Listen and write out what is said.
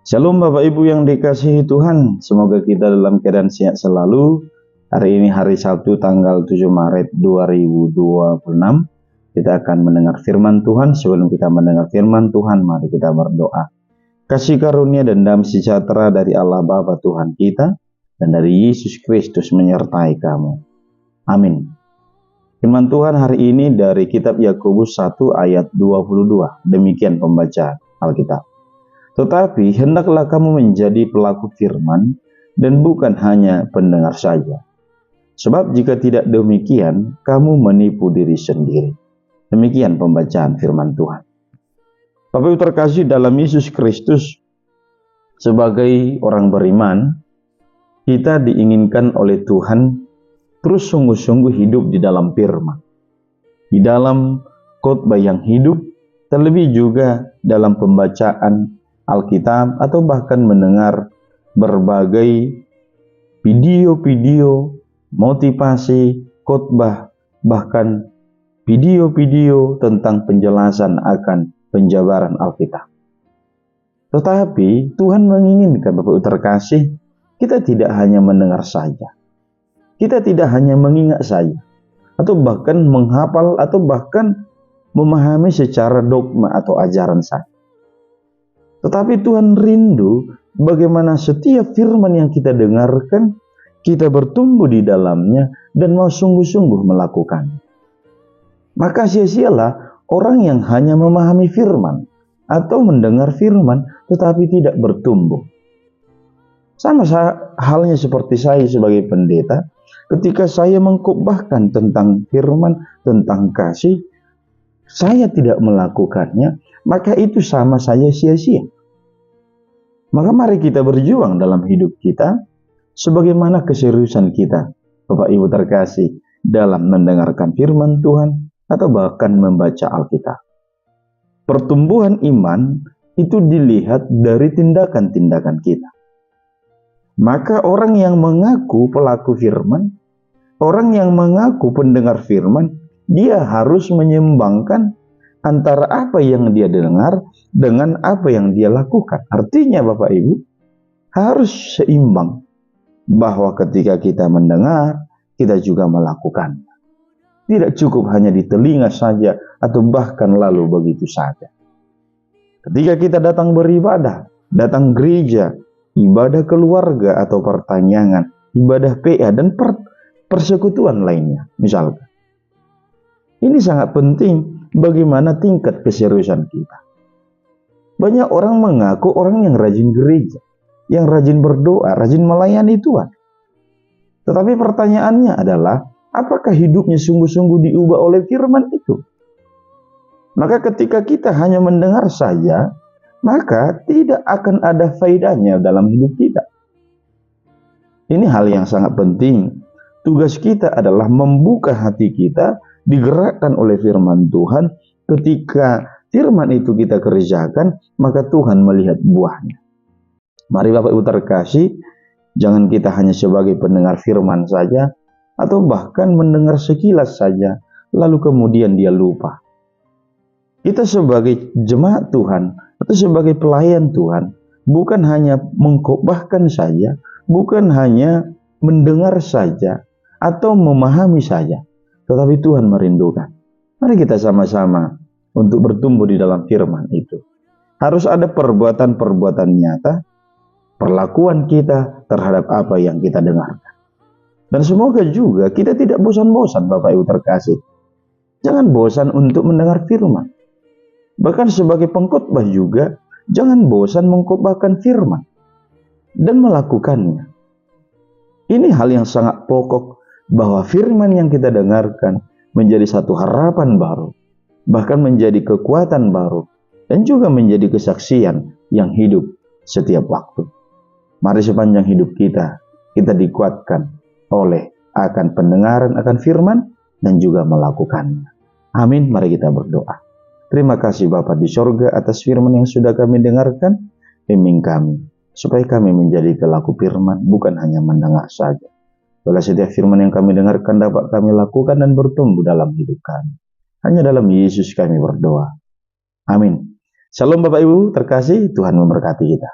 Shalom Bapak Ibu yang dikasihi Tuhan, semoga kita dalam keadaan sehat selalu. Hari ini hari Sabtu tanggal 7 Maret 2026. Kita akan mendengar firman Tuhan. Sebelum kita mendengar firman Tuhan, mari kita berdoa. Kasih karunia dan damai sejahtera dari Allah Bapa Tuhan kita dan dari Yesus Kristus menyertai kamu. Amin. Firman Tuhan hari ini dari kitab Yakobus 1 ayat 22. Demikian pembacaan Alkitab. Tetapi hendaklah kamu menjadi pelaku firman dan bukan hanya pendengar saja. Sebab jika tidak demikian, kamu menipu diri sendiri. Demikian pembacaan firman Tuhan. Bapak Ibu terkasih dalam Yesus Kristus, sebagai orang beriman, kita diinginkan oleh Tuhan terus sungguh-sungguh hidup di dalam firman. Di dalam khotbah yang hidup, terlebih juga dalam pembacaan Alkitab atau bahkan mendengar berbagai video-video motivasi, khotbah, bahkan video-video tentang penjelasan akan penjabaran Alkitab. Tetapi Tuhan menginginkan Bapak Ibu terkasih, kita tidak hanya mendengar saja. Kita tidak hanya mengingat saja, atau bahkan menghafal, atau bahkan memahami secara dogma atau ajaran saja. Tetapi Tuhan rindu bagaimana setiap firman yang kita dengarkan, kita bertumbuh di dalamnya dan mau sungguh-sungguh melakukannya. Maka sia-sialah orang yang hanya memahami firman atau mendengar firman tetapi tidak bertumbuh. Sama halnya seperti saya sebagai pendeta, ketika saya mengkhotbahkan tentang firman, tentang kasih, saya tidak melakukannya, maka itu sama saja sia-sia. Maka mari kita berjuang dalam hidup kita, sebagaimana keseriusan kita, Bapak Ibu terkasih, dalam mendengarkan firman Tuhan, atau bahkan membaca Alkitab. Pertumbuhan iman itu dilihat dari tindakan-tindakan kita. Maka orang yang mengaku pelaku firman, orang yang mengaku pendengar firman, dia harus menyeimbangkan antara apa yang dia dengar dengan apa yang dia lakukan. Artinya Bapak Ibu harus seimbang, bahwa ketika kita mendengar, kita juga melakukan. Tidak cukup hanya di telinga saja atau bahkan lalu begitu saja. Ketika kita datang beribadah, datang gereja, ibadah keluarga atau pertanyaan, ibadah PA dan persekutuan lainnya misalkan. Ini sangat penting. Bagaimana tingkat keseriusan kita. Banyak orang mengaku orang yang rajin gereja, yang rajin berdoa, rajin melayani Tuhan. Tetapi pertanyaannya adalah, apakah hidupnya sungguh-sungguh diubah oleh firman itu? Maka ketika kita hanya mendengar saja, maka tidak akan ada faedahnya dalam hidup kita. Ini hal yang sangat penting. Tugas kita adalah membuka hati kita, digerakkan oleh firman Tuhan. Ketika firman itu kita kerjakan, maka Tuhan melihat buahnya. Mari Bapak Ibu terkasih, jangan kita hanya sebagai pendengar firman saja, atau bahkan mendengar sekilas saja, lalu kemudian dia lupa. Kita sebagai jemaat Tuhan, atau sebagai pelayan Tuhan, bukan hanya mengkhotbahkan saja, bukan hanya mendengar saja, atau memahami saja, tetapi Tuhan merindukan. Mari kita sama-sama untuk bertumbuh di dalam firman itu. Harus ada perbuatan-perbuatan nyata, perlakuan kita terhadap apa yang kita dengarkan. Dan semoga juga kita tidak bosan-bosan Bapak Ibu terkasih. Jangan bosan untuk mendengar firman. Bahkan sebagai pengkhotbah juga, jangan bosan mengkhotbahkan firman dan melakukannya. Ini hal yang sangat pokok, bahwa firman yang kita dengarkan menjadi satu harapan baru, bahkan menjadi kekuatan baru, dan juga menjadi kesaksian yang hidup setiap waktu. Mari sepanjang hidup kita dikuatkan oleh akan pendengaran akan firman dan juga melakukannya. Amin. Mari kita berdoa. Terima kasih Bapa di sorga atas firman yang sudah kami dengarkan. Bimbing kami supaya kami menjadi pelaku firman, bukan hanya mendengar saja. Bila setiap firman yang kami dengarkan dapat kami lakukan dan bertumbuh dalam hidup kami. Hanya dalam Yesus kami berdoa. Amin. Shalom Bapak Ibu terkasih, Tuhan memberkati kita.